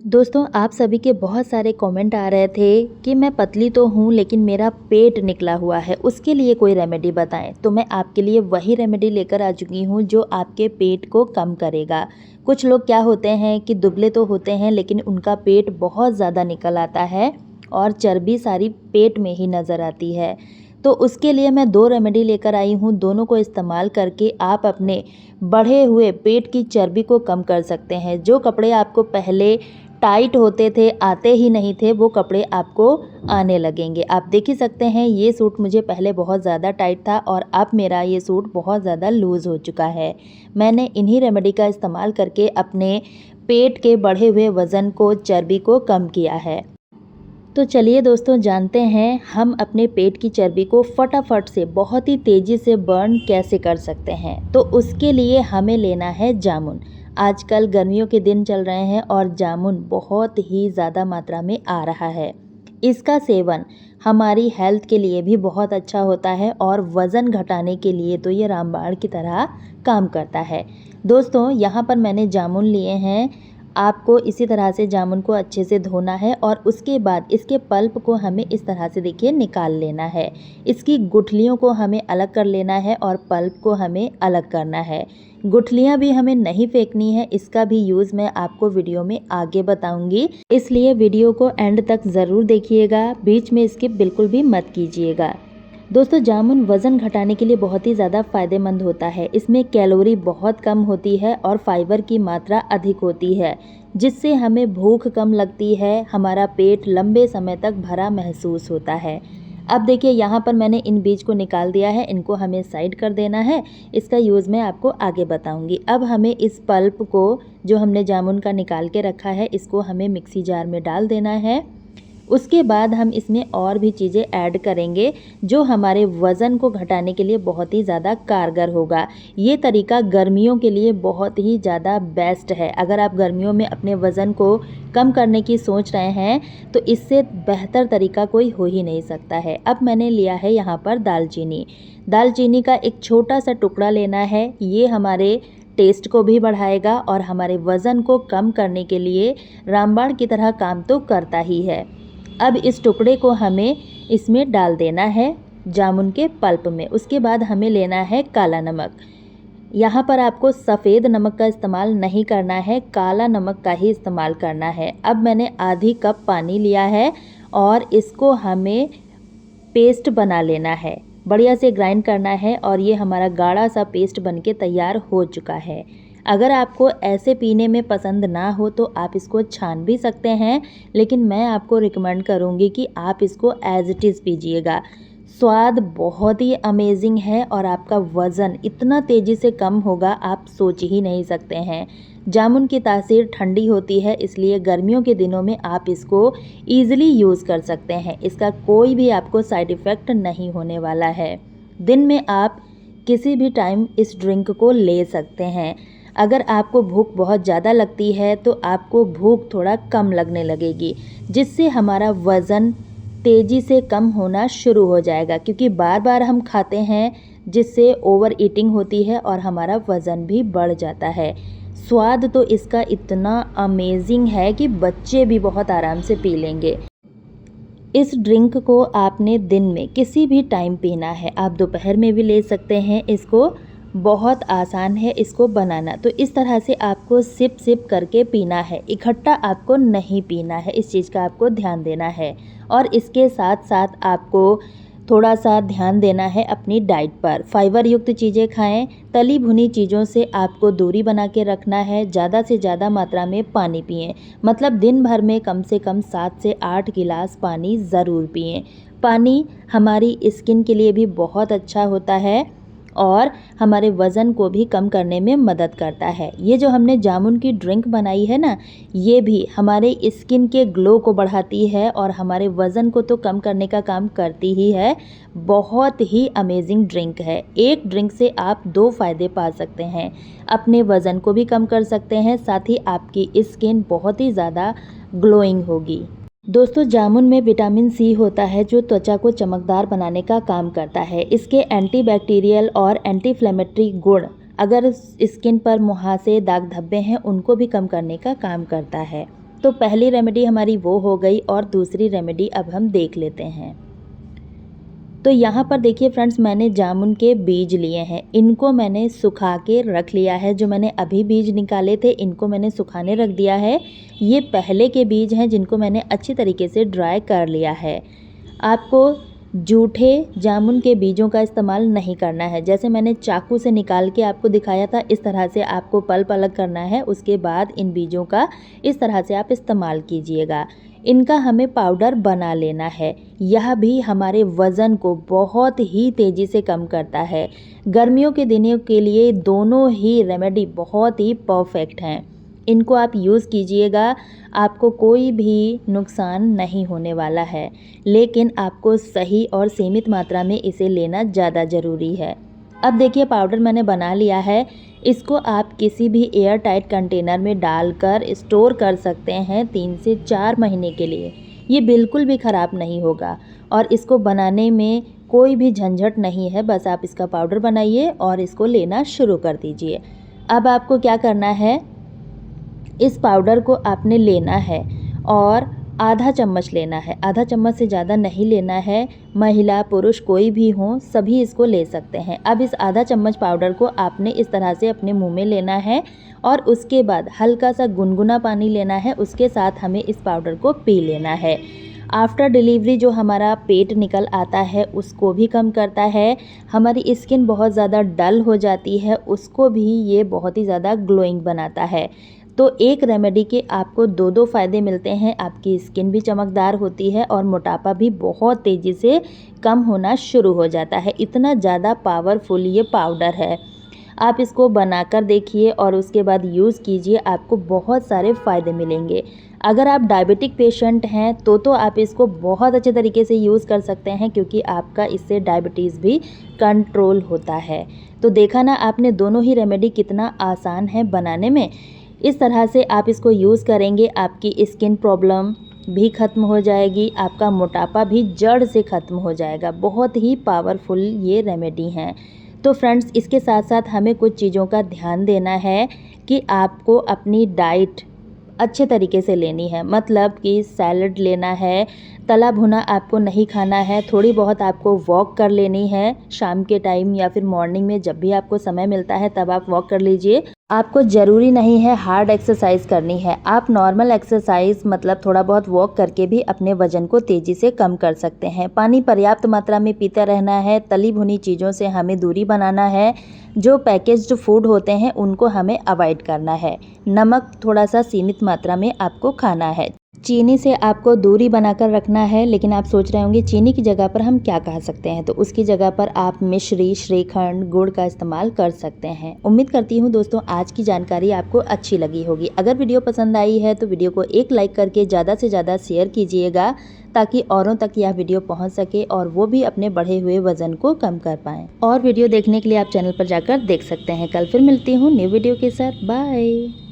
दोस्तों, आप सभी के बहुत सारे कमेंट आ रहे थे कि मैं पतली तो हूँ लेकिन मेरा पेट निकला हुआ है, उसके लिए कोई रेमेडी बताएं। तो मैं आपके लिए वही रेमेडी लेकर आ चुकी हूँ जो आपके पेट को कम करेगा। कुछ लोग क्या होते हैं कि दुबले तो होते हैं लेकिन उनका पेट बहुत ज़्यादा निकल आता है और चर्बी सारी पेट में ही नज़र आती है। तो उसके लिए मैं 2 रेमेडी लेकर आई हूँ, दोनों को इस्तेमाल करके आप अपने बढ़े हुए पेट की चर्बी को कम कर सकते हैं। जो कपड़े आपको पहले टाइट होते थे, आते ही नहीं थे, वो कपड़े आपको आने लगेंगे। आप देख ही सकते हैं ये सूट मुझे पहले बहुत ज़्यादा टाइट था और अब मेरा ये सूट बहुत ज़्यादा लूज़ हो चुका है। मैंने इन्हीं रेमेडी का इस्तेमाल करके अपने पेट के बढ़े हुए वज़न को, चर्बी को कम किया है। तो चलिए दोस्तों, जानते हैं हम अपने पेट की चर्बी को फटाफट से बहुत ही तेज़ी से बर्न कैसे कर सकते हैं। तो उसके लिए हमें लेना है जामुन। आजकल गर्मियों के दिन चल रहे हैं और जामुन बहुत ही ज़्यादा मात्रा में आ रहा है। इसका सेवन हमारी हेल्थ के लिए भी बहुत अच्छा होता है और वज़न घटाने के लिए तो ये रामबाण की तरह काम करता है। दोस्तों, यहाँ पर मैंने जामुन लिए हैं। आपको इसी तरह से जामुन को अच्छे से धोना है और उसके बाद इसके पल्प को हमें इस तरह से देखिए निकाल लेना है। इसकी गुठलियों को हमें अलग कर लेना है और पल्प को हमें अलग करना है। गुठलियाँ भी हमें नहीं फेंकनी है, इसका भी यूज़ मैं आपको वीडियो में आगे बताऊंगी, इसलिए वीडियो को एंड तक ज़रूर देखिएगा, बीच में स्किप बिल्कुल भी मत कीजिएगा। दोस्तों, जामुन वज़न घटाने के लिए बहुत ही ज़्यादा फ़ायदेमंद होता है। इसमें कैलोरी बहुत कम होती है और फाइबर की मात्रा अधिक होती है, जिससे हमें भूख कम लगती है, हमारा पेट लंबे समय तक भरा महसूस होता है। अब देखिए, यहाँ पर मैंने इन बीज को निकाल दिया है, इनको हमें साइड कर देना है। इसका यूज़ मैं आपको आगे बताऊँगी। अब हमें इस पल्प को, जो हमने जामुन का निकाल के रखा है, इसको हमें मिक्सी जार में डाल देना है। उसके बाद हम इसमें और भी चीज़ें ऐड करेंगे जो हमारे वज़न को घटाने के लिए बहुत ही ज़्यादा कारगर होगा। ये तरीका गर्मियों के लिए बहुत ही ज़्यादा बेस्ट है। अगर आप गर्मियों में अपने वज़न को कम करने की सोच रहे हैं तो इससे बेहतर तरीका कोई हो ही नहीं सकता है। अब मैंने लिया है यहाँ पर दालचीनी। दालचीनी का एक छोटा सा टुकड़ा लेना है। ये हमारे टेस्ट को भी बढ़ाएगा और हमारे वज़न को कम करने के लिए रामबाण की तरह काम तो करता ही है। अब इस टुकड़े को हमें इसमें डाल देना है जामुन के पल्प में। उसके बाद हमें लेना है काला नमक। यहाँ पर आपको सफ़ेद नमक का इस्तेमाल नहीं करना है, काला नमक का ही इस्तेमाल करना है। अब मैंने आधी कप पानी लिया है और इसको हमें पेस्ट बना लेना है, बढ़िया से ग्राइंड करना है और ये हमारा गाढ़ा सा पेस्ट बनके तैयार हो चुका है। अगर आपको ऐसे पीने में पसंद ना हो तो आप इसको छान भी सकते हैं, लेकिन मैं आपको रिकमेंड करूँगी कि आप इसको एज़ इट इज़ पीजिएगा। स्वाद बहुत ही अमेजिंग है और आपका वज़न इतना तेज़ी से कम होगा, आप सोच ही नहीं सकते हैं। जामुन की तासीर ठंडी होती है, इसलिए गर्मियों के दिनों में आप इसको ईज़िली यूज़ कर सकते हैं। इसका कोई भी आपको साइड इफ़ेक्ट नहीं होने वाला है। दिन में आप किसी भी टाइम इस ड्रिंक को ले सकते हैं। अगर आपको भूख बहुत ज़्यादा लगती है तो आपको भूख थोड़ा कम लगने लगेगी, जिससे हमारा वज़न तेज़ी से कम होना शुरू हो जाएगा, क्योंकि बार बार हम खाते हैं जिससे ओवर ईटिंग होती है और हमारा वज़न भी बढ़ जाता है। स्वाद तो इसका इतना अमेजिंग है कि बच्चे भी बहुत आराम से पी लेंगे। इस ड्रिंक को आपने दिन में किसी भी टाइम पीना है, आप दोपहर में भी ले सकते हैं। इसको बहुत आसान है इसको बनाना। तो इस तरह से आपको सिप सिप करके पीना है, इकट्ठा आपको नहीं पीना है, इस चीज़ का आपको ध्यान देना है। और इसके साथ साथ आपको थोड़ा सा ध्यान देना है अपनी डाइट पर। फाइबर युक्त चीज़ें खाएं, तली भुनी चीज़ों से आपको दूरी बना के रखना है। ज़्यादा से ज़्यादा मात्रा में पानी पिएं, मतलब दिन भर में कम से कम 7 से 8 गिलास पानी ज़रूर पिएं। पानी हमारी स्किन के लिए भी बहुत अच्छा होता है और हमारे वज़न को भी कम करने में मदद करता है। ये जो हमने जामुन की ड्रिंक बनाई है ना, ये भी हमारे स्किन के ग्लो को बढ़ाती है और हमारे वज़न को तो कम करने का काम करती ही है। बहुत ही अमेजिंग ड्रिंक है। एक ड्रिंक से आप 2 फ़ायदे पा सकते हैं, अपने वज़न को भी कम कर सकते हैं, साथ ही आपकी स्किन बहुत ही ज़्यादा ग्लोइंग होगी। दोस्तों, जामुन में विटामिन सी होता है जो त्वचा को चमकदार बनाने का काम करता है। इसके एंटीबैक्टीरियल और एंटी इन्फ्लेमेटरी गुण अगर स्किन पर मुहासे, दाग धब्बे हैं, उनको भी कम करने का काम करता है। तो पहली रेमेडी हमारी वो हो गई और दूसरी रेमेडी अब हम देख लेते हैं। तो यहाँ पर देखिए फ्रेंड्स, मैंने जामुन के बीज लिए हैं, इनको मैंने सुखा के रख लिया है। जो मैंने अभी बीज निकाले थे इनको मैंने सुखाने रख दिया है। ये पहले के बीज हैं जिनको मैंने अच्छी तरीके से ड्राई कर लिया है। आपको जूठे जामुन के बीजों का इस्तेमाल नहीं करना है। जैसे मैंने चाकू से निकाल के आपको दिखाया था, इस तरह से आपको पल्प अलग करना है। उसके बाद इन बीजों का इस तरह से आप इस्तेमाल कीजिएगा। इनका हमें पाउडर बना लेना है। यह भी हमारे वज़न को बहुत ही तेज़ी से कम करता है। गर्मियों के दिनों के लिए दोनों ही रेमेडी बहुत ही परफेक्ट हैं। इनको आप यूज़ कीजिएगा, आपको कोई भी नुकसान नहीं होने वाला है, लेकिन आपको सही और सीमित मात्रा में इसे लेना ज़्यादा ज़रूरी है। अब देखिए पाउडर मैंने बना लिया है। इसको आप किसी भी एयर टाइट कंटेनर में डालकर स्टोर कर सकते हैं 3 से 4 महीने के लिए। ये बिल्कुल भी ख़राब नहीं होगा और इसको बनाने में कोई भी झंझट नहीं है। बस आप इसका पाउडर बनाइए और इसको लेना शुरू कर दीजिए। अब आपको क्या करना है, इस पाउडर को आपने लेना है और आधा चम्मच लेना है। आधा चम्मच से ज़्यादा नहीं लेना है। महिला पुरुष कोई भी हो, सभी इसको ले सकते हैं। अब इस आधा चम्मच पाउडर को आपने इस तरह से अपने मुंह में लेना है और उसके बाद हल्का सा गुनगुना पानी लेना है। उसके साथ हमें इस पाउडर को पी लेना है। आफ्टर डिलीवरी जो हमारा पेट निकल आता है उसको भी कम करता है। हमारी स्किन बहुत ज़्यादा डल हो जाती है, उसको भी ये बहुत ही ज़्यादा ग्लोइंग बनाता है। तो एक रेमेडी के आपको दो फ़ायदे मिलते हैं। आपकी स्किन भी चमकदार होती है और मोटापा भी बहुत तेज़ी से कम होना शुरू हो जाता है। इतना ज़्यादा पावरफुल ये पाउडर है। आप इसको बनाकर देखिए और उसके बाद यूज़ कीजिए, आपको बहुत सारे फ़ायदे मिलेंगे। अगर आप डायबिटिक पेशेंट हैं तो आप इसको बहुत अच्छे तरीके से यूज़ कर सकते हैं, क्योंकि आपका इससे डायबिटीज़ भी कंट्रोल होता है। तो देखा ना आपने, दोनों ही रेमेडी कितना आसान है बनाने में। इस तरह से आप इसको यूज़ करेंगे, आपकी स्किन प्रॉब्लम भी ख़त्म हो जाएगी, आपका मोटापा भी जड़ से ख़त्म हो जाएगा। बहुत ही पावरफुल ये रेमेडी हैं। तो फ्रेंड्स, इसके साथ साथ हमें कुछ चीज़ों का ध्यान देना है कि आपको अपनी डाइट अच्छे तरीके से लेनी है। मतलब कि सैलड लेना है, तला भुना आपको नहीं खाना है। थोड़ी बहुत आपको वॉक कर लेनी है शाम के टाइम या फिर मॉर्निंग में, जब भी आपको समय मिलता है तब आप वॉक कर लीजिए। आपको ज़रूरी नहीं है हार्ड एक्सरसाइज करनी है। आप नॉर्मल एक्सरसाइज मतलब थोड़ा बहुत वॉक करके भी अपने वजन को तेज़ी से कम कर सकते हैं। पानी पर्याप्त मात्रा में पीते रहना है। तली भुनी चीज़ों से हमें दूरी बनाना है। जो पैकेज्ड फूड होते हैं उनको हमें अवॉइड करना है। नमक थोड़ा सा सीमित मात्रा में आपको खाना है। चीनी से आपको दूरी बनाकर रखना है। लेकिन आप सोच रहे होंगे चीनी की जगह पर हम क्या खा सकते हैं, तो उसकी जगह पर आप मिश्री, श्रीखंड, गुड़ का इस्तेमाल कर सकते हैं। उम्मीद करती हूँ दोस्तों आज की जानकारी आपको अच्छी लगी होगी। अगर वीडियो पसंद आई है तो वीडियो को एक लाइक करके ज़्यादा से ज़्यादा शेयर कीजिएगा, ताकि औरों तक यह वीडियो पहुँच सके और वो भी अपने बढ़े हुए वजन को कम कर पाएँ। और वीडियो देखने के लिए आप चैनल पर जाकर देख सकते हैं। कल फिर मिलती हूँ न्यू वीडियो के साथ। बाय।